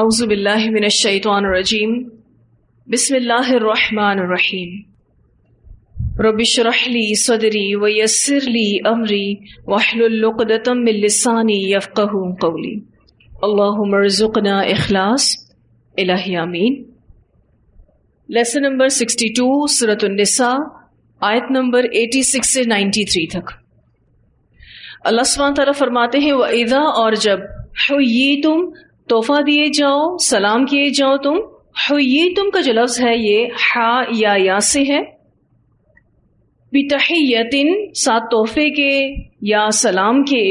اعوذ باللہ من الشیطان الرجیم بسم اللہ الرحمن الرحیم رب اشرح لی صدری ویسر لی امری واحلل عقدۃ من لسانی یفقہوا قولی اللہم ارزقنا اخلاص الہی آمین۔ لیسن نمبر 62 سورۃ النساء آیت نمبر 86 سے 93 تک۔ اللہ سبحانہ تعالیٰ فرماتے ہیں وَإِذَا اور جب حُيِّيتُم تحفہ دیے جاؤ، سلام کیے جاؤ تم۔ حُيِّيتُم کا جو لفظ ہے یہ حا یا سے ہے، بِتَحِيَّةٍ ساتھ تحفے کے یا سلام کے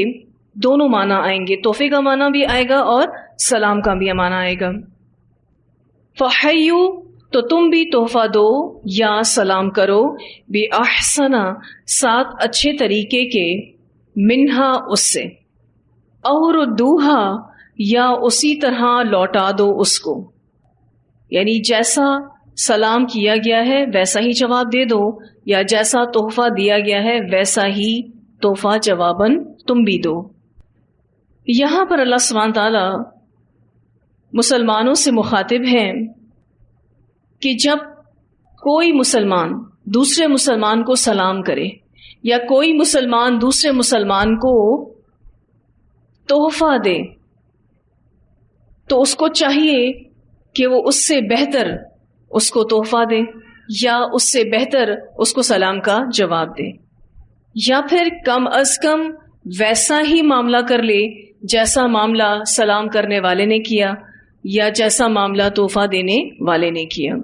دونوں معنی آئیں گے، تحفے کا معنی بھی آئے گا اور سلام کا بھی معنی آئے گا۔ فَحَيُّوا تو تم بھی تحفہ دو یا سلام کرو، بِأَحْسَنَ ساتھ اچھے طریقے کے، منہا اس سے، اور ردوہا یا اسی طرح لوٹا دو اس کو، یعنی جیسا سلام کیا گیا ہے ویسا ہی جواب دے دو، یا جیسا تحفہ دیا گیا ہے ویسا ہی تحفہ جواباً تم بھی دو۔ یہاں پر اللہ سبحانہ تعالی مسلمانوں سے مخاطب ہیں کہ جب کوئی مسلمان دوسرے مسلمان کو سلام کرے یا کوئی مسلمان دوسرے مسلمان کو تحفہ دے تو اس کو چاہیے کہ وہ اس سے بہتر اس کو تحفہ دے یا اس سے بہتر اس کو سلام کا جواب دے، یا پھر کم از کم ویسا ہی معاملہ کر لے جیسا معاملہ سلام کرنے والے نے کیا یا جیسا معاملہ تحفہ دینے والے نے کیا۔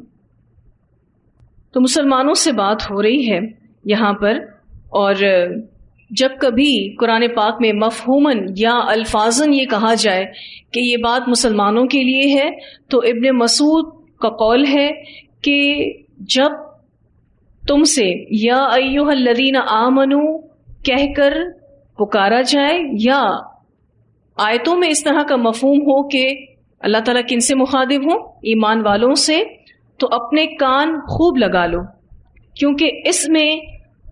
تو مسلمانوں سے بات ہو رہی ہے یہاں پر، اور جب کبھی قرآن پاک میں مفہوماً یا الفاظاً یہ کہا جائے کہ یہ بات مسلمانوں کے لیے ہے، تو ابن مسعود کا قول ہے کہ جب تم سے یا ایھا الذین آمنوا کہہ کر پکارا جائے، یا آیتوں میں اس طرح کا مفہوم ہو کہ اللہ تعالیٰ کن سے مخاطب ہوں، ایمان والوں سے، تو اپنے کان خوب لگا لو، کیونکہ اس میں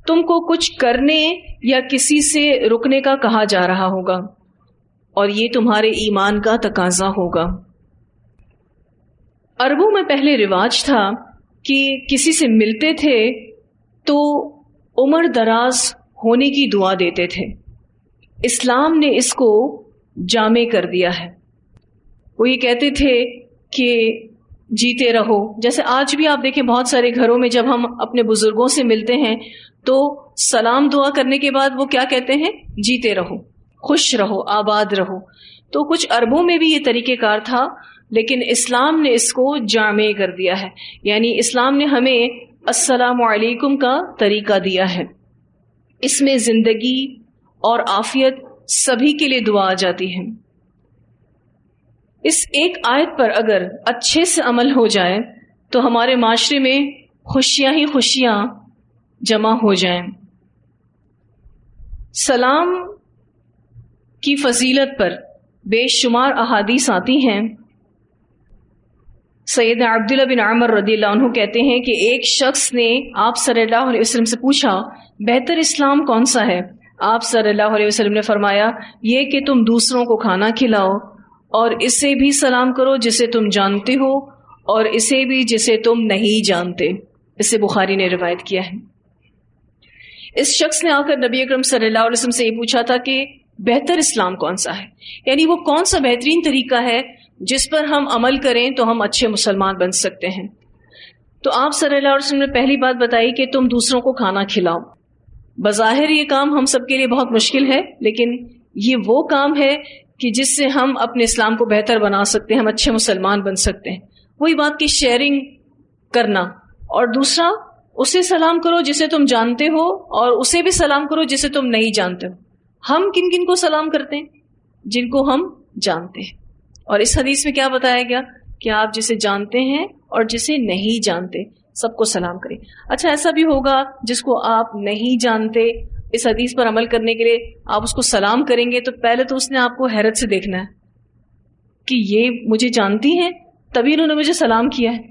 تم کو کچھ کرنے یا کسی سے رکنے کا کہا جا رہا ہوگا، اور یہ تمہارے ایمان کا تقاضا ہوگا۔ عربوں میں پہلے رواج تھا کہ کسی سے ملتے تھے تو عمر دراز ہونے کی دعا دیتے تھے۔ اسلام نے اس کو جامع کر دیا ہے۔ وہ یہ کہتے تھے کہ جیتے رہو، جیسے آج بھی آپ دیکھیں بہت سارے گھروں میں جب ہم اپنے بزرگوں سے ملتے ہیں تو سلام دعا کرنے کے بعد وہ کیا کہتے ہیں؟ جیتے رہو، خوش رہو، آباد رہو۔ تو کچھ عربوں میں بھی یہ طریقہ کار تھا، لیکن اسلام نے اس کو جامع کر دیا ہے، یعنی اسلام نے ہمیں السلام علیکم کا طریقہ دیا ہے۔ اس میں زندگی اور عافیت سبھی کے لیے دعا آ جاتی ہے۔ اس ایک آیت پر اگر اچھے سے عمل ہو جائے تو ہمارے معاشرے میں خوشیاں ہی خوشیاں جمع ہو جائیں۔ سلام کی فضیلت پر بے شمار احادیث آتی ہیں۔ سیدنا عبداللہ بن عمر رضی اللہ عنہ کہتے ہیں کہ ایک شخص نے آپ صلی اللہ علیہ وسلم سے پوچھا بہتر اسلام کون سا ہے؟ آپ صلی اللہ علیہ وسلم نے فرمایا یہ کہ تم دوسروں کو کھانا کھلاؤ، اور اسے بھی سلام کرو جسے تم جانتے ہو، اور اسے بھی جسے تم نہیں جانتے۔ اسے بخاری نے روایت کیا ہے۔ اس شخص نے آ کر نبی اکرم صلی اللہ علیہ وسلم سے یہ پوچھا تھا کہ بہتر اسلام کون سا ہے، یعنی وہ کون سا بہترین طریقہ ہے جس پر ہم عمل کریں تو ہم اچھے مسلمان بن سکتے ہیں۔ تو آپ صلی اللہ علیہ وسلم نے پہلی بات بتائی کہ تم دوسروں کو کھانا کھلاؤ۔ بظاہر یہ کام ہم سب کے لیے بہت مشکل ہے، لیکن یہ وہ کام ہے کہ جس سے ہم اپنے اسلام کو بہتر بنا سکتے ہیں، ہم اچھے مسلمان بن سکتے ہیں۔ وہی بات کی شیئرنگ کرنا، اور دوسرا اسے سلام کرو جسے تم جانتے ہو، اور اسے بھی سلام کرو جسے تم نہیں جانتے ہو۔ ہم کن کن کو سلام کرتے ہیں؟ جن کو ہم جانتے ہیں، اور اس حدیث میں کیا بتایا گیا کہ آپ جسے جانتے ہیں اور جسے نہیں جانتے سب کو سلام کریں۔ اچھا ایسا بھی ہوگا جس کو آپ نہیں جانتے، اس حدیث پر عمل کرنے کے لیے آپ اس کو سلام کریں گے تو پہلے تو اس نے آپ کو حیرت سے دیکھنا ہے کہ یہ مجھے جانتی ہیں تبھی انہوں نے مجھے سلام کیا ہے،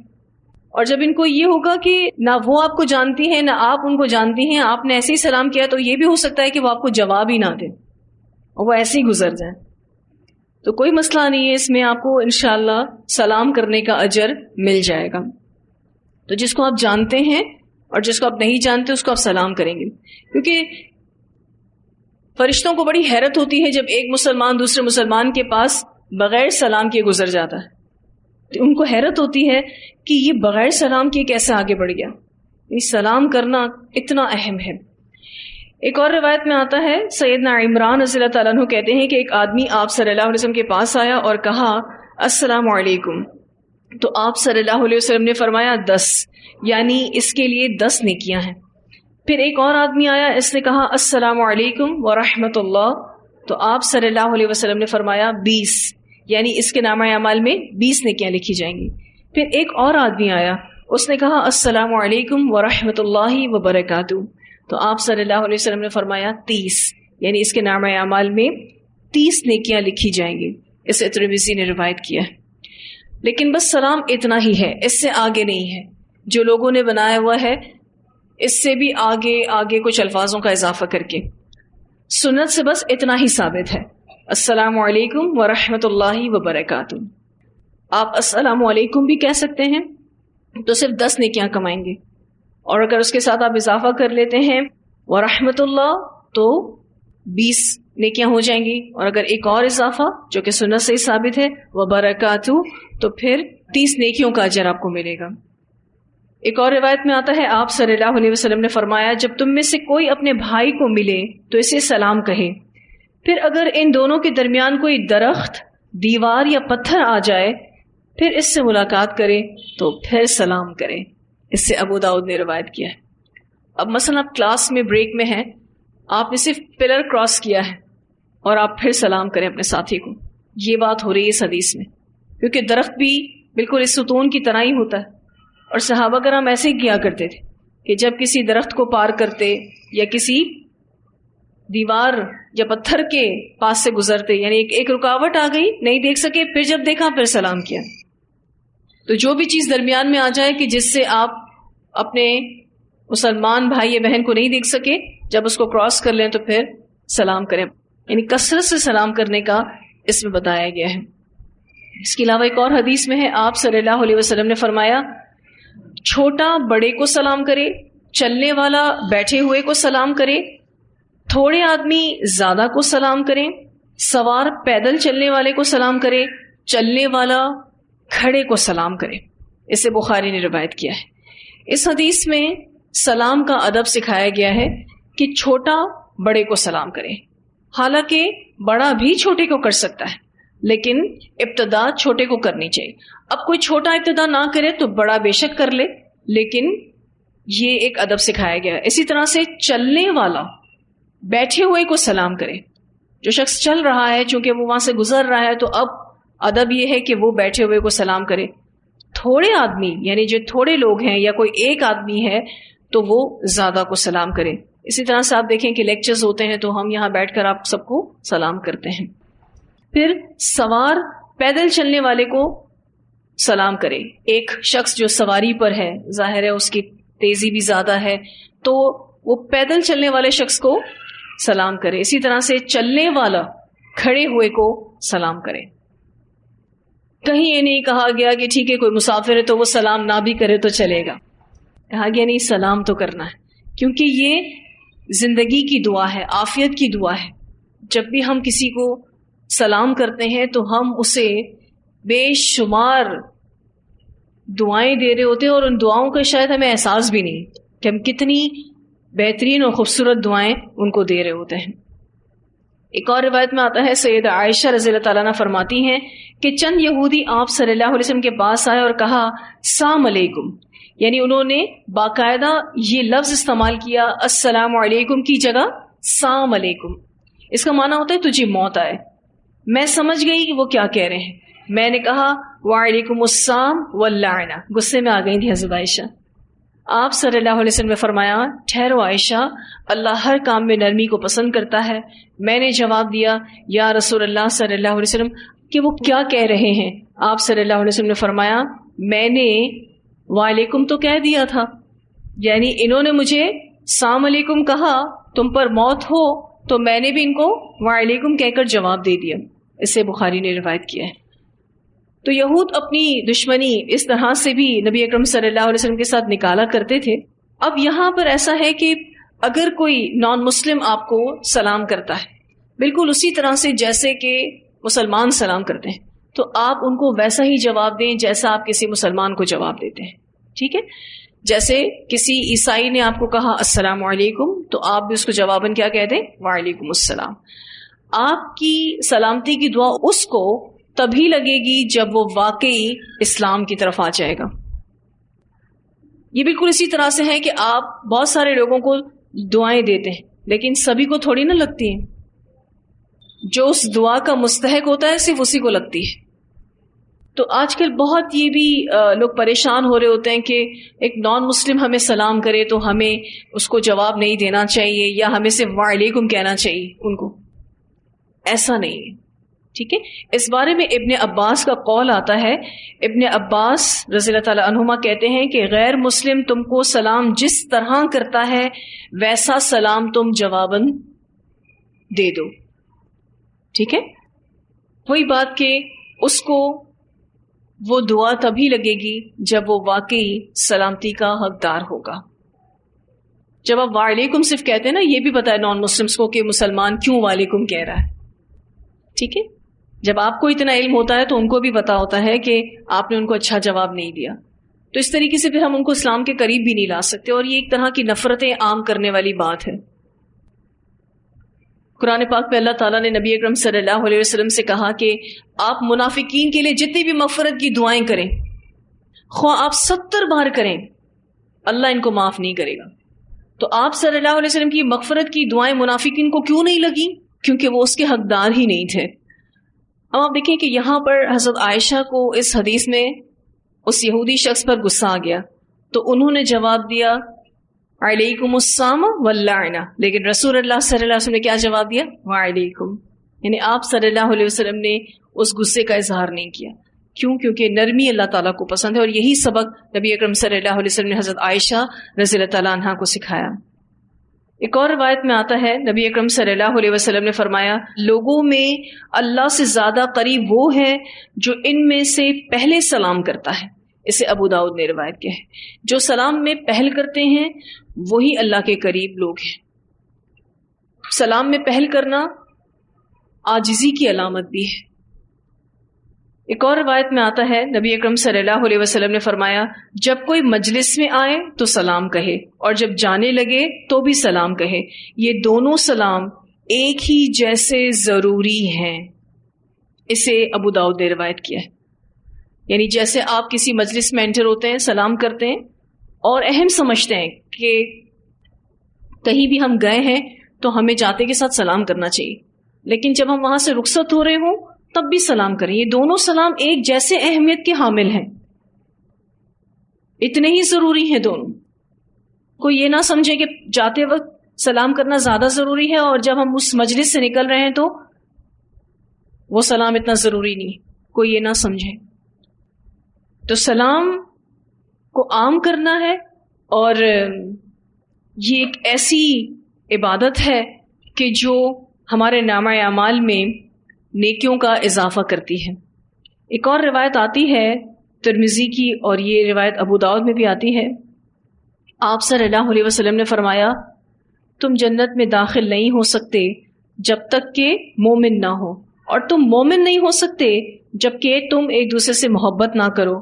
اور جب ان کو یہ ہوگا کہ نہ وہ آپ کو جانتی ہیں نہ آپ ان کو جانتی ہیں، آپ نے ایسے ہی سلام کیا، تو یہ بھی ہو سکتا ہے کہ وہ آپ کو جواب ہی نہ دیں اور وہ ایسے ہی گزر جائیں۔ تو کوئی مسئلہ نہیں ہے، اس میں آپ کو انشاءاللہ سلام کرنے کا اجر مل جائے گا. تو جس کو آپ جانتے ہیں اور جس کو آپ نہیں جانتے اس کو آپ سلام کریں گے. کیونکہ فرشتوں کو بڑی حیرت ہوتی ہے جب ایک مسلمان دوسرے مسلمان کے پاس بغیر سلام کیے گزر جاتا ہے. تو ان کو حیرت ہوتی ہے کہ یہ بغیر سلام کیے کیسے آگے بڑھ گیا. سلام کرنا اتنا اہم ہے. ایک اور روایت میں آتا ہے سیدنا عمران رضی اللہ تعالیٰ عنہ کہتے ہیں کہ ایک آدمی آپ صلی اللہ علیہ وسلم کے پاس آیا اور کہا السلام علیکم. تو آپ صلی اللہ علیہ وسلم نے فرمایا 10، یعنی اس کے لیے 10 نیکیاں ہیں. پھر ایک اور آدمی آیا، اس نے کہا السلام علیکم ورحمۃ اللہ. تو آپ صلی اللہ علیہ وسلم نے فرمایا 20، یعنی اس کے نامہ اعمال میں 20 نیکیاں لکھی جائیں گی. پھر ایک اور آدمی آیا، اس نے کہا السلام علیکم ورحمۃ اللہ وبرکاتہ. تو آپ صلی اللہ علیہ وسلم نے فرمایا 30، یعنی اس کے نامہ اعمال میں 30 نیکیاں لکھی جائیں گی. اسے ترمذی نے روایت کیا ہے. لیکن بس سلام اتنا ہی ہے، اس سے آگے نہیں ہے. جو لوگوں نے بنایا ہوا ہے اس سے بھی آگے کچھ الفاظوں کا اضافہ کر کے. سنت سے بس اتنا ہی ثابت ہے، السلام علیکم ورحمۃ اللہ وبرکاتہ. آپ السلام علیکم بھی کہہ سکتے ہیں تو صرف 10 نیکیاں کمائیں گے، اور اگر اس کے ساتھ آپ اضافہ کر لیتے ہیں ورحمۃ اللہ تو 20 نیکیاں ہو جائیں گی، اور اگر ایک اور اضافہ جو کہ سنت سے ہی ثابت ہے وبرکاتہ تو پھر 30 نیکیوں کا اجر آپ کو ملے گا. ایک اور روایت میں آتا ہے آپ صلی اللہ علیہ وسلم نے فرمایا جب تم میں سے کوئی اپنے بھائی کو ملے تو اسے سلام کہے، پھر اگر ان دونوں کے درمیان کوئی درخت، دیوار یا پتھر آ جائے پھر اس سے ملاقات کرے تو پھر سلام کرے. اس سے ابو داؤد نے روایت کیا ہے. اب مثلا آپ کلاس میں بریک میں ہیں، آپ نے صرف پلر کراس کیا ہے اور آپ پھر سلام کریں اپنے ساتھی کو. یہ بات ہو رہی ہے اس حدیث میں، کیونکہ درخت بھی بالکل اس ستون کی طرح ہی ہوتا ہے، اور صحابہ کرام ایسے ہی کیا کرتے تھے کہ جب کسی درخت کو پار کرتے یا کسی دیوار یا پتھر کے پاس سے گزرتے، یعنی ایک رکاوٹ آ گئی نہیں دیکھ سکے، پھر جب دیکھا پھر سلام کیا. تو جو بھی چیز درمیان میں آ جائے کہ جس سے آپ اپنے مسلمان بھائی یا بہن کو نہیں دیکھ سکے، جب اس کو کراس کر لیں تو پھر سلام کریں. یعنی کثرت سے سلام کرنے کا اس میں بتایا گیا ہے. اس کے علاوہ ایک اور حدیث میں ہے آپ صلی اللہ علیہ وسلم نے فرمایا چھوٹا بڑے کو سلام کرے، چلنے والا بیٹھے ہوئے کو سلام کرے، تھوڑے آدمی زیادہ کو سلام کریں، سوار پیدل چلنے والے کو سلام کرے، چلنے والا کھڑے کو سلام کرے. اسے بخاری نے روایت کیا ہے. اس حدیث میں سلام کا ادب سکھایا گیا ہے کہ چھوٹا بڑے کو سلام کرے. حالانکہ بڑا بھی چھوٹے کو کر سکتا ہے، لیکن ابتدا چھوٹے کو کرنی چاہیے. اب کوئی چھوٹا ابتدا نہ کرے تو بڑا بے شک کر لے، لیکن یہ ایک ادب سکھایا گیا ہے. اسی طرح سے چلنے والا بیٹھے ہوئے کو سلام کرے. جو شخص چل رہا ہے چونکہ وہ وہاں سے گزر رہا ہے تو اب ادب یہ ہے کہ وہ بیٹھے ہوئے کو سلام کرے. تھوڑے آدمی یعنی جو تھوڑے لوگ ہیں یا کوئی ایک آدمی ہے تو وہ زیادہ کو سلام کرے. اسی طرح سے آپ دیکھیں کہ لیکچرز ہوتے ہیں تو ہم یہاں بیٹھ کر آپ سب کو سلام کرتے ہیں. پھر سوار پیدل چلنے والے کو سلام کرے. ایک شخص جو سواری پر ہے، ظاہر ہے اس کی تیزی بھی زیادہ ہے، تو وہ پیدل چلنے والے شخص کو سلام کرے. اسی طرح سے چلنے والا کھڑے ہوئے کو سلام کرے. کہیں یہ نہیں کہا گیا کہ ٹھیک ہے کوئی مسافر ہے تو وہ سلام نہ بھی کرے تو چلے گا. کہا گیا نہیں، سلام تو کرنا ہے، کیونکہ یہ زندگی کی دعا ہے، عافیت کی دعا ہے. جب بھی ہم کسی کو سلام کرتے ہیں تو ہم اسے بے شمار دعائیں دے رہے ہوتے ہیں، اور ان دعاؤں کا شاید ہمیں احساس بھی نہیں کہ ہم کتنی بہترین اور خوبصورت دعائیں ان کو دے رہے ہوتے ہیں. ایک اور روایت میں آتا ہے سیدہ عائشہ رضی اللہ تعالیٰ عنہ فرماتی ہیں کہ چند یہودی آپ صلی اللہ علیہ وسلم کے پاس آئے اور کہا السلام علیکم، یعنی انہوں نے باقاعدہ یہ لفظ استعمال کیا السلام علیکم کی جگہ السلام علیکم. اس کا معنی ہوتا ہے تجھے موت آئے. میں سمجھ گئی کہ وہ کیا کہہ رہے ہیں. میں نے کہا وعلیکم السلام واللعنہ. غصے میں آ گئی تھی حضرت عائشہ. آپ صلی اللہ علیہ وسلم نے فرمایا ٹھہرو عائشہ، اللہ ہر کام میں نرمی کو پسند کرتا ہے. میں نے جواب دیا یا رسول اللہ صلی اللہ علیہ وسلم کہ وہ کیا کہہ رہے ہیں. آپ صلی اللہ علیہ وسلم نے فرمایا میں نے وعلیکم تو کہہ دیا تھا، یعنی انہوں نے مجھے السلام علیکم کہا تم پر موت ہو، تو میں نے بھی ان کو وعلیکم کہہ کر جواب دے دیا. اسے بخاری نے روایت کیا ہے. تو یہود اپنی دشمنی اس طرح سے بھی نبی اکرم صلی اللہ علیہ وسلم کے ساتھ نکالا کرتے تھے. اب یہاں پر ایسا ہے کہ اگر کوئی نان مسلم آپ کو سلام کرتا ہے بالکل اسی طرح سے جیسے کہ مسلمان سلام کرتے ہیں، تو آپ ان کو ویسا ہی جواب دیں جیسا آپ کسی مسلمان کو جواب دیتے ہیں. ٹھیک ہے؟ جیسے کسی عیسائی نے آپ کو کہا السلام علیکم، تو آپ بھی اس کو جواباً کیا کہہ دیں؟ وعلیکم السلام. آپ کی سلامتی کی دعا اس کو تبھی لگے گی جب وہ واقعی اسلام کی طرف آ جائے گا. یہ بالکل اسی طرح سے ہے کہ آپ بہت سارے لوگوں کو دعائیں دیتے ہیں لیکن سبھی کو تھوڑی نہ لگتی ہیں. جو اس دعا کا مستحق ہوتا ہے صرف اسی کو لگتی ہے. تو آج کل بہت یہ بھی لوگ پریشان ہو رہے ہوتے ہیں کہ ایک نان مسلم ہمیں سلام کرے تو ہمیں اس کو جواب نہیں دینا چاہیے یا ہمیں صرف وعلیکم کہنا چاہیے ان کو. ایسا نہیں ہے. ٹھیک ہے؟ اس بارے میں ابن عباس کا قول آتا ہے. ابن عباس رضی اللہ تعالی عنہما کہتے ہیں کہ غیر مسلم تم کو سلام جس طرح کرتا ہے ویسا سلام تم جواباً دے دو. ٹھیک ہے؟ وہی بات کہ اس کو وہ دعا تبھی لگے گی جب وہ واقعی سلامتی کا حقدار ہوگا. جب آپ وعلیکم صرف کہتے ہیں نا، یہ بھی پتا ہے نان مسلمس کو کہ مسلمان کیوں وعلیکم کہہ رہا ہے. ٹھیک ہے؟ جب آپ کو اتنا علم ہوتا ہے تو ان کو بھی پتا ہوتا ہے کہ آپ نے ان کو اچھا جواب نہیں دیا. تو اس طریقے سے پھر ہم ان کو اسلام کے قریب بھی نہیں لا سکتے، اور یہ ایک طرح کی نفرتیں عام کرنے والی بات ہے. قرآن پاک میں اللہ تعالیٰ نے نبی اکرم صلی اللہ علیہ وسلم سے کہا کہ آپ منافقین کے لیے جتنی بھی مغفرت کی دعائیں کریں، خواہ آپ 70 بار کریں، اللہ ان کو معاف نہیں کرے گا. تو آپ صلی اللہ علیہ وسلم کی مغفرت کی دعائیں منافقین کو کیوں نہیں لگی؟ کیونکہ وہ اس کے حقدار ہی نہیں تھے. اب آپ دیکھیں کہ یہاں پر حضرت عائشہ کو اس حدیث میں اس یہودی شخص پر غصہ آ گیا تو انہوں نے جواب دیا علیکم السلام واللعنہ، لیکن رسول اللہ صلی اللہ علیہ وسلم نے کیا جواب دیا؟ وعلیکم. یعنی آپ صلی اللہ علیہ وسلم نے اس غصے کا اظہار نہیں کیا. کیوں؟ کیونکہ نرمی اللہ تعالیٰ کو پسند ہے، اور یہی سبق نبی اکرم صلی اللہ علیہ وسلم نے حضرت عائشہ رضی اللہ تعالیٰ عنہا کو سکھایا. ایک اور روایت میں آتا ہے نبی اکرم صلی اللہ علیہ وسلم نے فرمایا لوگوں میں اللہ سے زیادہ قریب وہ ہے جو ان میں سے پہلے سلام کرتا ہے. اسے ابو داؤد نے روایت کیا ہے. جو سلام میں پہل کرتے ہیں وہی اللہ کے قریب لوگ ہیں. سلام میں پہل کرنا عاجزی کی علامت بھی ہے. ایک اور روایت میں آتا ہے نبی اکرم صلی اللہ علیہ وسلم نے فرمایا جب کوئی مجلس میں آئے تو سلام کہے، اور جب جانے لگے تو بھی سلام کہے. یہ دونوں سلام ایک ہی جیسے ضروری ہیں. اسے ابو داؤد نے روایت کیا ہے. یعنی جیسے آپ کسی مجلس میں انٹر ہوتے ہیں، سلام کرتے ہیں اور اہم سمجھتے ہیں کہ کہیں بھی ہم گئے ہیں تو ہمیں جاتے کے ساتھ سلام کرنا چاہیے، لیکن جب ہم وہاں سے رخصت ہو رہے ہوں تب بھی سلام کریں. یہ دونوں سلام ایک جیسے اہمیت کے حامل ہیں، اتنے ہی ضروری ہیں دونوں. کوئی یہ نہ سمجھے کہ جاتے وقت سلام کرنا زیادہ ضروری ہے اور جب ہم اس مجلس سے نکل رہے ہیں تو وہ سلام اتنا ضروری نہیں. کوئی یہ نہ سمجھے. تو سلام کو عام کرنا ہے، اور یہ ایک ایسی عبادت ہے کہ جو ہمارے نامہ اعمال میں نیکیوں کا اضافہ کرتی ہے. ایک اور روایت آتی ہے ترمذی کی، اور یہ روایت ابو داؤد میں بھی آتی ہے. آپ صلی اللہ علیہ وسلم نے فرمایا تم جنت میں داخل نہیں ہو سکتے جب تک کہ مومن نہ ہو، اور تم مومن نہیں ہو سکتے جب کہ تم ایک دوسرے سے محبت نہ کرو.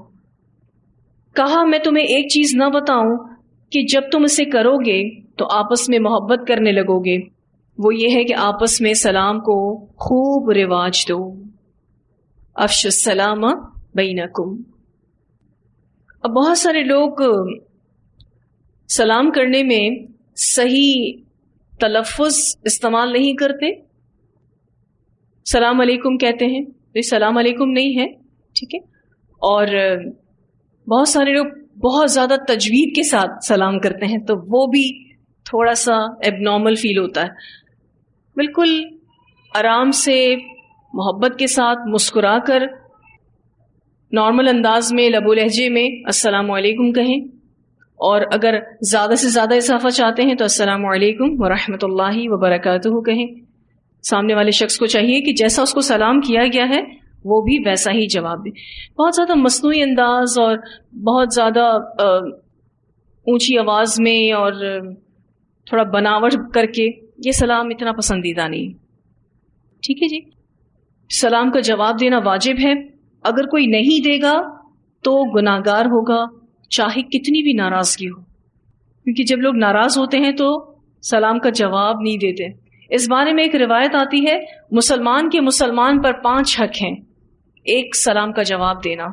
کہا میں تمہیں ایک چیز نہ بتاؤں کہ جب تم اسے کرو گے تو آپس میں محبت کرنے لگو گے؟ وہ یہ ہے کہ آپس میں سلام کو خوب رواج دو. افشوا السلام بینکم. اب بہت سارے لوگ سلام کرنے میں صحیح تلفظ استعمال نہیں کرتے. سلام علیکم کہتے ہیں، یہ سلام علیکم نہیں ہے. ٹھیک ہے؟ اور بہت سارے لوگ بہت زیادہ تجوید کے ساتھ سلام کرتے ہیں، تو وہ بھی تھوڑا سا ایب نارمل فیل ہوتا ہے. بالکل آرام سے محبت کے ساتھ مسکرا کر نارمل انداز میں لب و لہجے میں السلام علیکم کہیں، اور اگر زیادہ سے زیادہ اضافہ چاہتے ہیں تو السلام علیکم ورحمۃ اللہ وبرکاتہ کہیں. سامنے والے شخص کو چاہیے کہ جیسا اس کو سلام کیا گیا ہے وہ بھی ویسا ہی جواب دے. بہت زیادہ مصنوعی انداز اور بہت زیادہ اونچی آواز میں اور تھوڑا بناوٹ کر کے یہ سلام اتنا پسندیدہ نہیں. ٹھیک ہے جی, سلام کا جواب دینا واجب ہے. اگر کوئی نہیں دے گا تو گناہگار ہوگا, چاہے کتنی بھی ناراضگی ہو, کیونکہ جب لوگ ناراض ہوتے ہیں تو سلام کا جواب نہیں دیتے. اس بارے میں ایک روایت آتی ہے, مسلمان کے مسلمان پر 5 حق ہیں. ایک, سلام کا جواب دینا.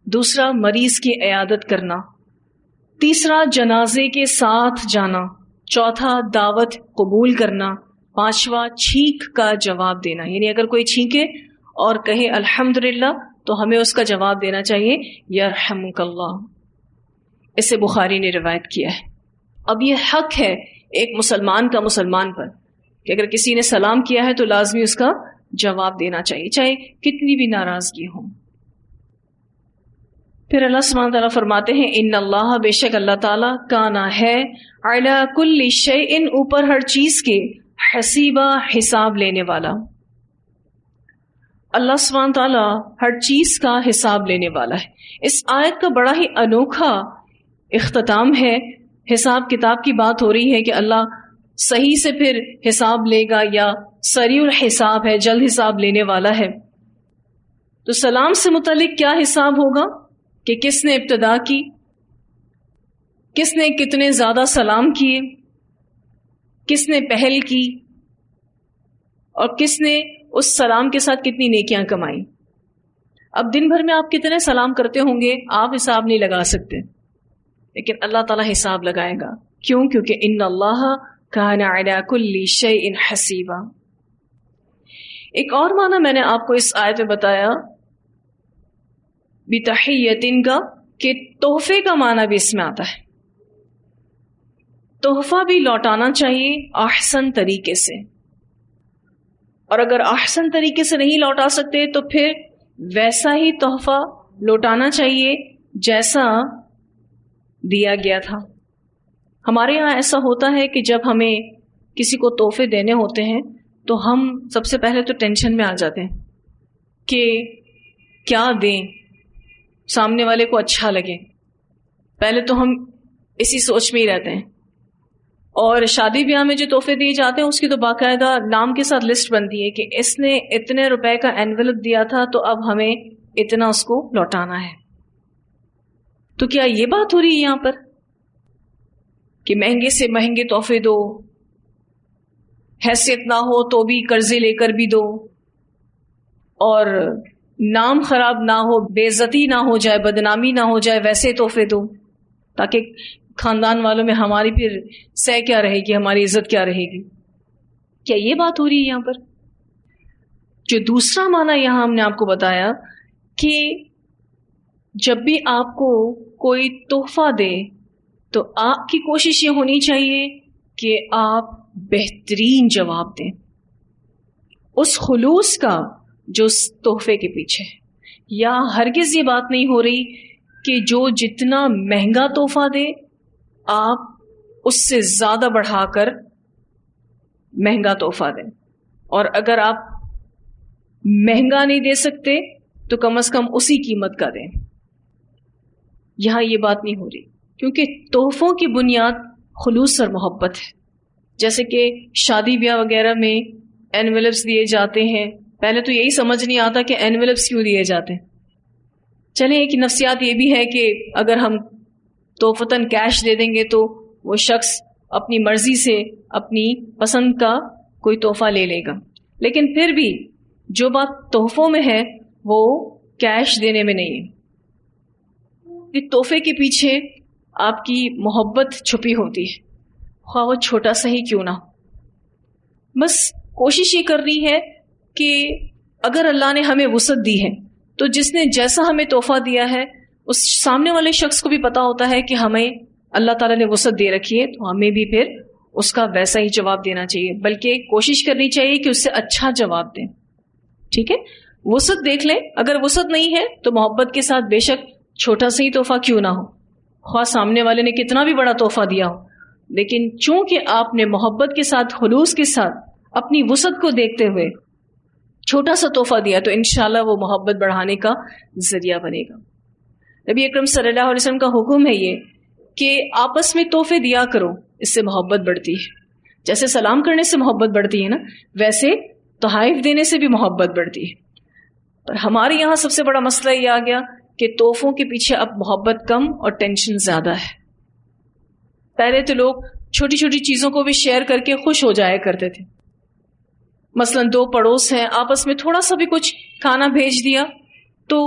دوسرا, مریض کی عیادت کرنا. تیسرا, جنازے کے ساتھ جانا. چوتھا, دعوت قبول کرنا. پانچواں, چھینک کا جواب دینا, یعنی اگر کوئی چھینکے اور کہے الحمدللہ تو ہمیں اس کا جواب دینا چاہیے یرحمک اللہ. اسے بخاری نے روایت کیا ہے. اب یہ حق ہے ایک مسلمان کا مسلمان پر کہ اگر کسی نے سلام کیا ہے تو لازمی اس کا جواب دینا چاہیے, چاہے کتنی بھی ناراضگی ہو. پھر اللہ سبحانہ تعالیٰ فرماتے ہیں ان اللہ, بے شک اللہ تعالیٰ, کانا ہے, علی کل شیء, اوپر ہر چیز کے, حسیبہ, حساب لینے والا. اللہ سبحانہ تعالیٰ ہر چیز کا حساب لینے والا ہے. اس آیت کا بڑا ہی انوکھا اختتام ہے. حساب کتاب کی بات ہو رہی ہے کہ اللہ صحیح سے پھر حساب لے گا یا سریع الحساب ہے, جلد حساب لینے والا ہے. تو سلام سے متعلق کیا حساب ہوگا کہ کس نے ابتدا کی, کس نے کتنے زیادہ سلام کیے, کس نے پہل کی, اور کس نے اس سلام کے ساتھ کتنی نیکیاں کمائی. اب دن بھر میں آپ کتنے سلام کرتے ہوں گے آپ حساب نہیں لگا سکتے, لیکن اللہ تعالیٰ حساب لگائے گا. کیوں؟ کیونکہ ان اللہ کان علی کل شیء حسیبا. ایک اور معنی میں نے آپ کو اس آیت میں بتایا بتحیۃ کا, کہ تحفے کا معنی بھی اس میں آتا ہے. تحفہ بھی لوٹانا چاہیے احسن طریقے سے, اور اگر احسن طریقے سے نہیں لوٹا سکتے تو پھر ویسا ہی تحفہ لوٹانا چاہیے جیسا دیا گیا تھا. ہمارے یہاں ایسا ہوتا ہے کہ جب ہمیں کسی کو تحفے دینے ہوتے ہیں تو ہم سب سے پہلے تو ٹینشن میں آ جاتے ہیں کہ کیا دیں, سامنے والے کو اچھا لگے. پہلے تو ہم اسی سوچ میں ہی رہتے ہیں. اور شادی بیاہ میں جو تحفے دیے جاتے ہیں اس کی تو باقاعدہ نام کے ساتھ لسٹ بنتی ہے کہ اس نے اتنے روپے کا انویلپ دیا تھا تو اب ہمیں اتنا اس کو لوٹانا ہے. تو کیا یہ بات ہو رہی ہے یہاں پر کہ مہنگے سے مہنگے تحفے دو, حیثیت نہ ہو تو بھی قرضے لے کر بھی دو, اور نام خراب نہ ہو, بے عزتی نہ ہو جائے, بدنامی نہ ہو جائے, ویسے تحفے دو تاکہ خاندان والوں میں ہماری پھر سہ کیا رہے گی, ہماری عزت کیا رہے گی. کیا یہ بات ہو رہی ہے یہاں پر؟ جو دوسرا معنی یہاں ہم نے آپ کو بتایا کہ جب بھی آپ کو کوئی تحفہ دے تو آپ کی کوشش یہ ہونی چاہیے کہ آپ بہترین جواب دیں اس خلوص کا جو اس تحفے کے پیچھے ہے. یا ہرگز یہ بات نہیں ہو رہی کہ جو جتنا مہنگا تحفہ دے آپ اس سے زیادہ بڑھا کر مہنگا تحفہ دیں, اور اگر آپ مہنگا نہیں دے سکتے تو کم از کم اسی قیمت کا دیں. یہاں یہ بات نہیں ہو رہی, کیونکہ تحفوں کی بنیاد خلوص اور محبت ہے. جیسے کہ شادی بیاہ وغیرہ میں انویلپس دیے جاتے ہیں, پہلے تو یہی سمجھ نہیں آتا کہ انویلپس کیوں دیے جاتے ہیں. چلیں ایک نفسیات یہ بھی ہے کہ اگر ہم تحفتاً کیش دے دیں گے تو وہ شخص اپنی مرضی سے اپنی پسند کا کوئی تحفہ لے لے گا, لیکن پھر بھی جو بات تحفوں میں ہے وہ کیش دینے میں نہیں ہے. تحفے کے پیچھے آپ کی محبت چھپی ہوتی ہے, خواہ وہ چھوٹا سا ہی کیوں نہ ہو. بس کوشش یہ کرنی ہے کہ اگر اللہ نے ہمیں وسعت دی ہے تو جس نے جیسا ہمیں تحفہ دیا ہے اس سامنے والے شخص کو بھی پتا ہوتا ہے کہ ہمیں اللہ تعالیٰ نے وسعت دے رکھی ہے, تو ہمیں بھی پھر اس کا ویسا ہی جواب دینا چاہیے, بلکہ کوشش کرنی چاہیے کہ اس سے اچھا جواب دیں. ٹھیک ہے, وسعت دیکھ لیں, اگر وسعت نہیں ہے تو محبت کے ساتھ بے شک چھوٹا سا ہی تحفہ کیوں نہ ہو, خواہ سامنے والے نے کتنا بھی بڑا تحفہ دیا ہو, لیکن چونکہ آپ نے محبت کے ساتھ خلوص کے ساتھ اپنی وسعت کو دیکھتے ہوئے چھوٹا سا تحفہ دیا تو انشاءاللہ وہ محبت بڑھانے کا ذریعہ بنے گا. نبی اکرم صلی اللہ علیہ وسلم کا حکم ہے یہ کہ آپس میں تحفے دیا کرو، اس سے محبت بڑھتی ہے. جیسے سلام کرنے سے محبت بڑھتی ہے نا، ویسے تحائف دینے سے بھی محبت بڑھتی ہے. پر ہمارے یہاں سب سے بڑا مسئلہ یہ آ گیا کہ تحفوں کے پیچھے اب محبت کم اور ٹینشن زیادہ ہے. پہلے تو لوگ چھوٹی چھوٹی چیزوں کو بھی شیئر کر کے خوش ہو جایا کرتے تھے. مثلا دو پڑوس ہیں، آپس میں تھوڑا سا بھی کچھ کھانا بھیج دیا تو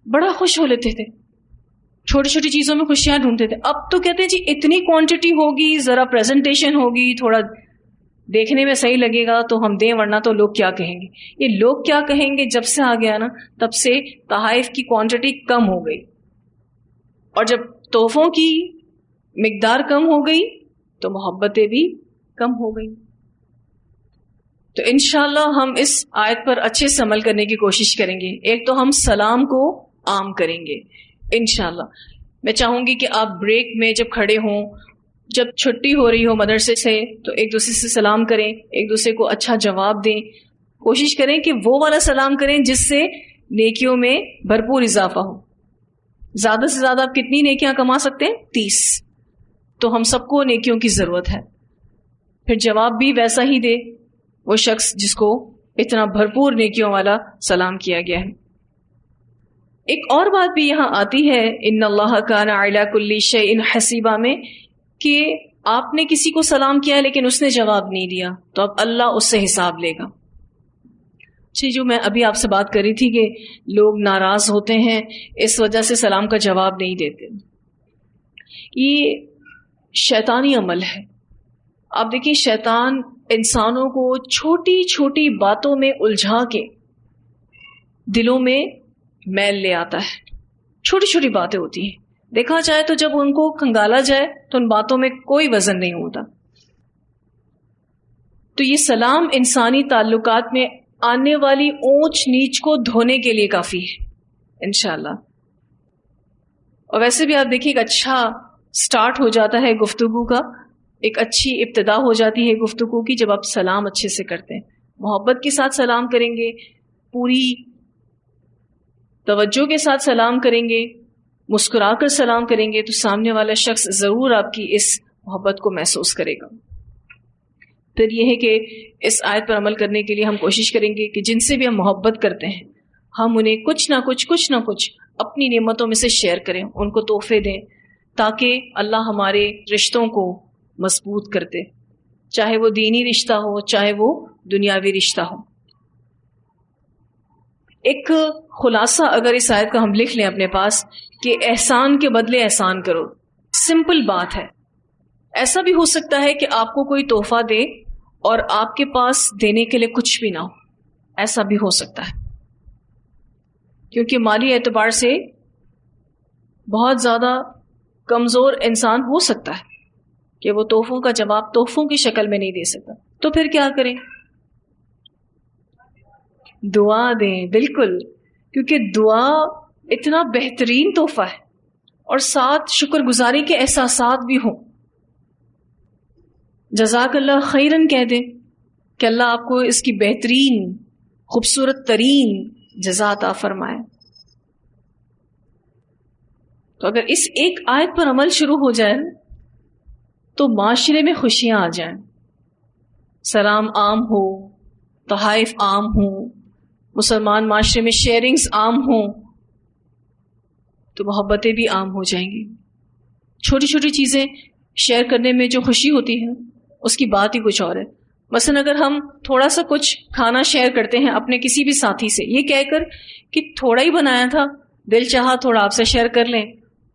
بڑا خوش ہو لیتے تھے، چھوٹی چھوٹی چیزوں میں خوشیاں ڈھونڈتے تھے. اب تو کہتے ہیں جی اتنی کوانٹٹی ہوگی، ذرا پریزنٹیشن ہوگی، تھوڑا دیکھنے میں صحیح لگے گا تو ہم دیں، ورنہ تو لوگ کیا کہیں گے. یہ لوگ کیا کہیں گے جب سے آ گیا نا، تب سے تحائف کی کوانٹٹی کم ہو گئی، اور جب تحفوں کی مقدار کم ہو گئی تو محبتیں بھی کم ہو گئی. تو انشاءاللہ ہم اس آیت پر اچھے سے عمل کرنے کی کوشش کریں گے. ایک تو ہم سلام کو عام کریں گے انشاءاللہ. میں چاہوں گی کہ آپ بریک میں جب کھڑے ہوں، جب چھٹی ہو رہی ہو مدرسے سے، تو ایک دوسرے سے سلام کریں، ایک دوسرے کو اچھا جواب دیں. کوشش کریں کہ وہ والا سلام کریں جس سے نیکیوں میں بھرپور اضافہ ہو. زیادہ سے زیادہ آپ کتنی نیکیاں کما سکتے ہیں؟ 30. تو ہم سب کو نیکیوں کی ضرورت ہے. پھر جواب بھی ویسا ہی دے وہ شخص جس کو اتنا بھرپور نیکیوں والا سلام کیا گیا ہے. ایک اور بات بھی یہاں آتی ہے ان اللہ کان علی کل شیء حسیبا میں، کہ آپ نے کسی کو سلام کیا لیکن اس نے جواب نہیں دیا تو اب اللہ اس سے حساب لے گا. جو میں ابھی آپ سے بات کر رہی تھی کہ لوگ ناراض ہوتے ہیں اس وجہ سے سلام کا جواب نہیں دیتے، یہ شیطانی عمل ہے. آپ دیکھیں شیطان انسانوں کو چھوٹی چھوٹی باتوں میں الجھا کے دلوں میں میل لے آتا ہے. چھوٹی چھوٹی باتیں ہوتی ہیں، دیکھا جائے تو جب ان کو کھنگالا جائے تو ان باتوں میں کوئی وزن نہیں ہوتا. تو یہ سلام انسانی تعلقات میں آنے والی اونچ نیچ کو دھونے کے لیے کافی ہے انشاءاللہ. اور ویسے بھی آپ دیکھیے ایک اچھا سٹارٹ ہو جاتا ہے گفتگو کا، ایک اچھی ابتدا ہو جاتی ہے گفتگو کی جب آپ سلام اچھے سے کرتے ہیں. محبت کے ساتھ سلام کریں گے، پوری توجہ کے ساتھ سلام کریں گے، مسکرا کر سلام کریں گے تو سامنے والا شخص ضرور آپ کی اس محبت کو محسوس کرے گا. پھر یہ ہے کہ اس آیت پر عمل کرنے کے لیے ہم کوشش کریں گے کہ جن سے بھی ہم محبت کرتے ہیں ہم انہیں کچھ نہ کچھ اپنی نعمتوں میں سے شیئر کریں، ان کو تحفے دیں تاکہ اللہ ہمارے رشتوں کو مضبوط کرتے، چاہے وہ دینی رشتہ ہو چاہے وہ دنیاوی رشتہ ہو. ایک خلاصہ اگر اس آیت کا ہم لکھ لیں اپنے پاس کہ احسان کے بدلے احسان کرو. سمپل بات ہے. ایسا بھی ہو سکتا ہے کہ آپ کو کوئی تحفہ دے اور آپ کے پاس دینے کے لیے کچھ بھی نہ ہو، ایسا بھی ہو سکتا ہے، کیونکہ مالی اعتبار سے بہت زیادہ کمزور انسان ہو سکتا ہے کہ وہ تحفوں کا جواب تحفوں کی شکل میں نہیں دے سکتا. تو پھر کیا کریں؟ دعا دیں. بالکل، کیونکہ دعا اتنا بہترین تحفہ ہے اور ساتھ شکر گزاری کے احساسات بھی ہوں. جزاک اللہ خیرن کہہ دیں کہ اللہ آپ کو اس کی بہترین خوبصورت ترین جزا عطا فرمائے. تو اگر اس ایک آیت پر عمل شروع ہو جائے تو معاشرے میں خوشیاں آ جائیں، سلام عام ہو، تحائف عام ہوں، مسلمان معاشرے میں شیئرنگز عام ہوں تو محبتیں بھی عام ہو جائیں گی. چھوٹی چھوٹی چیزیں شیئر کرنے میں جو خوشی ہوتی ہے اس کی بات ہی کچھ اور ہے. مثلا اگر ہم تھوڑا سا کچھ کھانا شیئر کرتے ہیں اپنے کسی بھی ساتھی سے، یہ کہہ کر کہ تھوڑا ہی بنایا تھا، دل چاہا تھوڑا آپ سے شیئر کر لیں،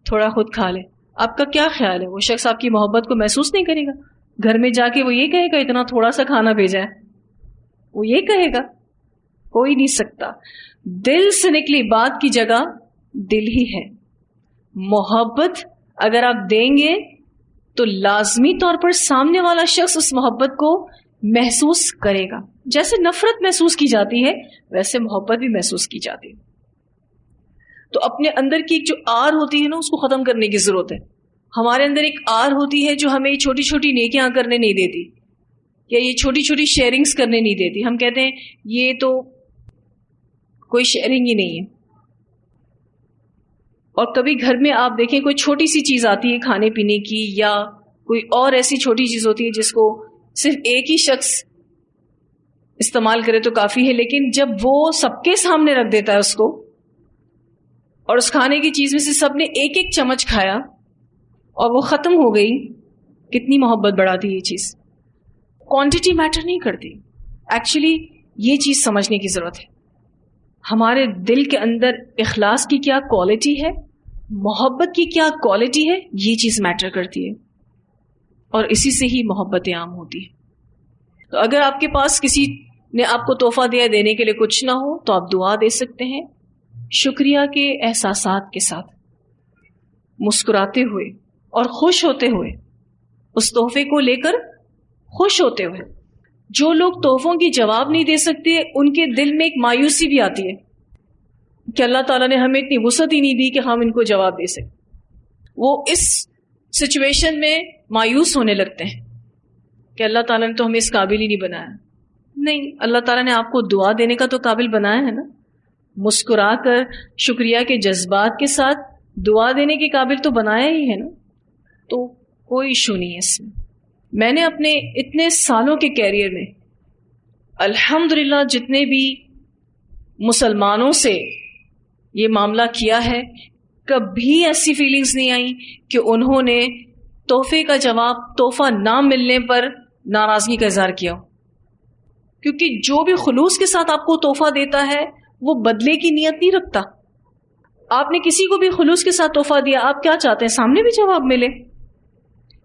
تھوڑا خود کھا لیں، آپ کا کیا خیال ہے؟ وہ شخص آپ کی محبت کو محسوس نہیں کرے گا؟ گھر میں جا کے وہ یہ کہے گا اتنا تھوڑا سا کھانا بھیجا ہے؟ وہ یہ کہے گا؟ کوئی نہیں سکتا. دل سے نکلی بات کی جگہ دل ہی ہے. محبت اگر آپ دیں گے تو لازمی طور پر سامنے والا شخص اس محبت کو محسوس کرے گا. جیسے نفرت محسوس کی جاتی ہے ویسے محبت بھی محسوس کی جاتی ہے. تو اپنے اندر کی ایک جو آر ہوتی ہے نا اس کو ختم کرنے کی ضرورت ہے. ہمارے اندر ایک آر ہوتی ہے جو ہمیں چھوٹی چھوٹی نیکیاں کرنے نہیں دیتی. یا یہ چھوٹی چھوٹی شیئرنگز کرنے نہیں دیتی. ہم کہتے ہیں یہ تو کوئی شیئرنگ ہی نہیں ہے. اور کبھی گھر میں آپ دیکھیں کوئی چھوٹی سی چیز آتی ہے کھانے پینے کی یا کوئی اور ایسی چھوٹی چیز ہوتی ہے جس کو صرف ایک ہی شخص استعمال کرے تو کافی ہے, لیکن جب وہ سب کے سامنے رکھ دیتا ہے اس کو, اور اس کھانے کی چیز میں سے سب نے ایک ایک چمچ کھایا اور وہ ختم ہو گئی, کتنی محبت بڑھاتی ہے یہ چیز. کوانٹٹی میٹر نہیں کرتی. ایکچولی یہ چیز سمجھنے کی ضرورت ہے. ہمارے دل کے اندر اخلاص کی کیا کوالٹی ہے, محبت کی کیا کوالٹی ہے, یہ چیز میٹر کرتی ہے, اور اسی سے ہی محبت عام ہوتی ہے. تو اگر آپ کے پاس کسی نے آپ کو تحفہ دیا دینے کے لیے کچھ نہ ہو تو آپ دعا دے سکتے ہیں, شکریہ کے احساسات کے ساتھ, مسکراتے ہوئے اور خوش ہوتے ہوئے, اس تحفے کو لے کر خوش ہوتے ہوئے. جو لوگ تحفوں کی جواب نہیں دے سکتے ان کے دل میں ایک مایوسی بھی آتی ہے کہ اللہ تعالیٰ نے ہمیں اتنی وسعت ہی نہیں دی کہ ہم ان کو جواب دے سکیں. وہ اس سچویشن میں مایوس ہونے لگتے ہیں کہ اللہ تعالیٰ نے تو ہمیں اس قابل ہی نہیں بنایا. نہیں, اللہ تعالیٰ نے آپ کو دعا دینے کا تو قابل بنایا ہے نا. مسکرا کر شکریہ کے جذبات کے ساتھ دعا دینے کے قابل تو بنایا ہی ہے نا. تو کوئی ایشو نہیں ہے اس میں. میں نے اپنے اتنے سالوں کے کیریئر میں الحمدللہ جتنے بھی مسلمانوں سے یہ معاملہ کیا ہے, کبھی ایسی فیلنگز نہیں آئی کہ انہوں نے تحفے کا جواب تحفہ نہ ملنے پر ناراضگی کا اظہار کیا ہو. کیونکہ جو بھی خلوص کے ساتھ آپ کو تحفہ دیتا ہے وہ بدلے کی نیت نہیں رکھتا. آپ نے کسی کو بھی خلوص کے ساتھ تحفہ دیا, آپ کیا چاہتے ہیں سامنے بھی جواب ملے.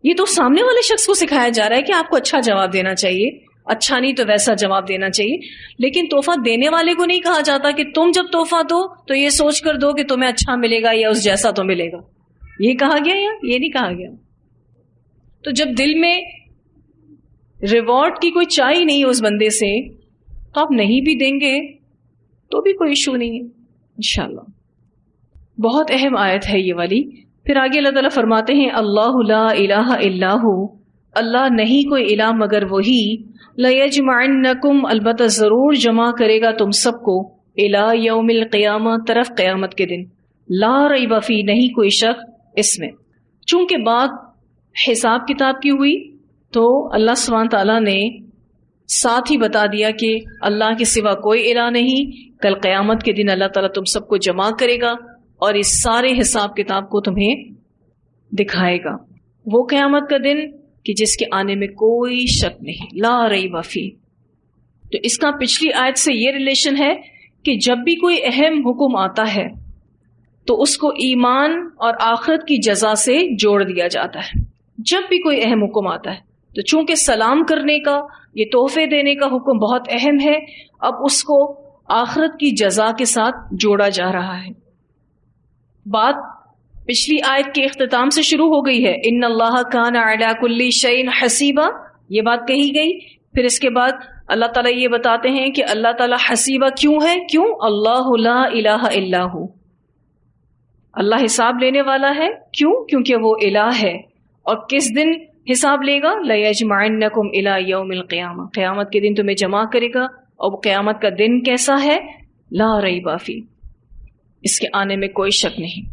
یہ تو سامنے والے شخص کو سکھایا جا رہا ہے کہ آپ کو اچھا جواب دینا چاہیے, اچھا نہیں تو ویسا جواب دینا چاہیے. لیکن تحفہ دینے والے کو نہیں کہا جاتا کہ تم جب تحفہ دو تو یہ سوچ کر دو کہ تمہیں اچھا ملے گا یا اس جیسا تو ملے گا. یہ کہا گیا یا یہ نہیں کہا گیا. تو جب دل میں ریوارڈ کی کوئی چاہی نہیں ہے اس بندے سے تو آپ نہیں بھی دیں گے تو بھی کوئی ایشو نہیں ہے انشاءاللہ. بہت اہم آیت ہے یہ والی. پھر آگے اللہ تعالیٰ فرماتے ہیں اللہ لا الہ الا ہو, اللہ نہیں کوئی الہ مگر وہی, لیجمعنکم البتہ ضرور جمع کرے گا تم سب کو, الی یوم القیامہ طرف قیامت کے دن, لا ریب فی نہیں کوئی شک اس میں. چونکہ بات حساب کتاب کی ہوئی تو اللہ سبحانہ تعالیٰ نے ساتھ ہی بتا دیا کہ اللہ کے سوا کوئی الہ نہیں. کل قیامت کے دن اللہ تعالیٰ تم سب کو جمع کرے گا اور اس سارے حساب کتاب کو تمہیں دکھائے گا. وہ قیامت کا دن کہ جس کے آنے میں کوئی شک نہیں, لا ریب فی. تو اس کا پچھلی آیت سے یہ ریلیشن ہے کہ جب بھی کوئی اہم حکم آتا ہے تو اس کو ایمان اور آخرت کی جزا سے جوڑ دیا جاتا ہے. جب بھی کوئی اہم حکم آتا ہے تو چونکہ سلام کرنے کا, یہ تحفے دینے کا حکم بہت اہم ہے, اب اس کو آخرت کی جزا کے ساتھ جوڑا جا رہا ہے. بات پچھلی آیت کے اختتام سے شروع ہو گئی ہے, ان اللہ کان علی کل شیء حسیبا, یہ بات کہی گئی. پھر اس کے بعد اللہ تعالیٰ یہ بتاتے ہیں کہ اللہ تعالیٰ حسیبا کیوں ہے, کیوں, اللہ لا الہ الا ہو, اللہ حساب لینے والا ہے. کیوں, کیونکہ وہ الہ ہے. اور کس دن حساب لے گا, لیجمعنکم الی یوم القیامہ, قیامت کے دن تمہیں جمع کرے گا. اور قیامت کا دن کیسا ہے, لا ریب فی, اس کے آنے میں کوئی شک نہیں.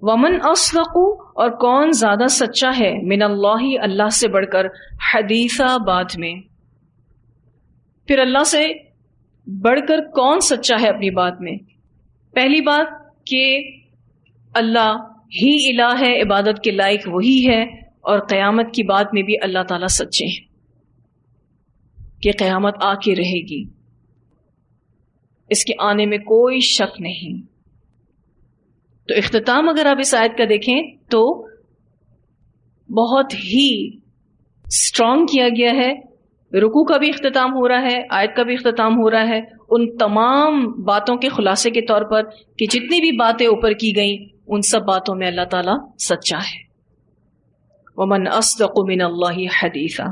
ومن اصدق, اور کون زیادہ سچا ہے, من اللہ, اللہ سے بڑھ کر, حدیثا, بات میں. پھر اللہ سے بڑھ کر کون سچا ہے اپنی بات میں؟ پہلی بات کہ اللہ ہی الہ ہے, عبادت کے لائق وہی ہے, اور قیامت کی بات میں بھی اللہ تعالیٰ سچے ہیں کہ قیامت آ کے رہے گی, اس کے آنے میں کوئی شک نہیں. تو اختتام اگر آپ اس آیت کا دیکھیں تو بہت ہی اسٹرانگ کیا گیا ہے. رکوع کا بھی اختتام ہو رہا ہے, آیت کا بھی اختتام ہو رہا ہے ان تمام باتوں کے خلاصے کے طور پر کہ جتنی بھی باتیں اوپر کی گئیں ان سب باتوں میں اللہ تعالیٰ سچا ہے. ومن اصدق من اللہ حدیثا.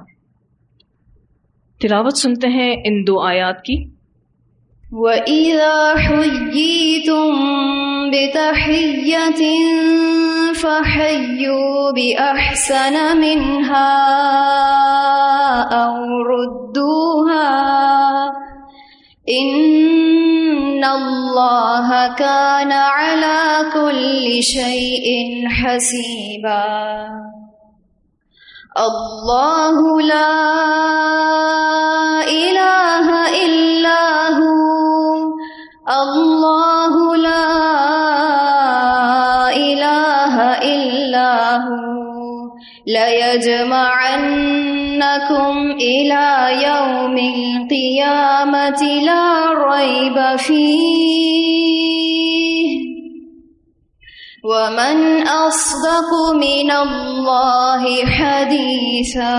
تلاوت سنتے ہیں ان دو آیات کی. وَإِذَا حُيِّيتُم بِتَحِيَّةٍ فَحَيُّوا بِأَحْسَنَ مِنْهَا أو ردوها إن الله كان على كل شيء حسيبا الله لا إله إلا هو الله لا إله إلا هو لَيَجْمَعَنَّكُمْ إِلَى يَوْمِ الْقِيَامَةِ لَا رَيْبَ فِيهِ وَمَنْ أَصْدَقُ مِنَ اللَّهِ حَدِيثًا.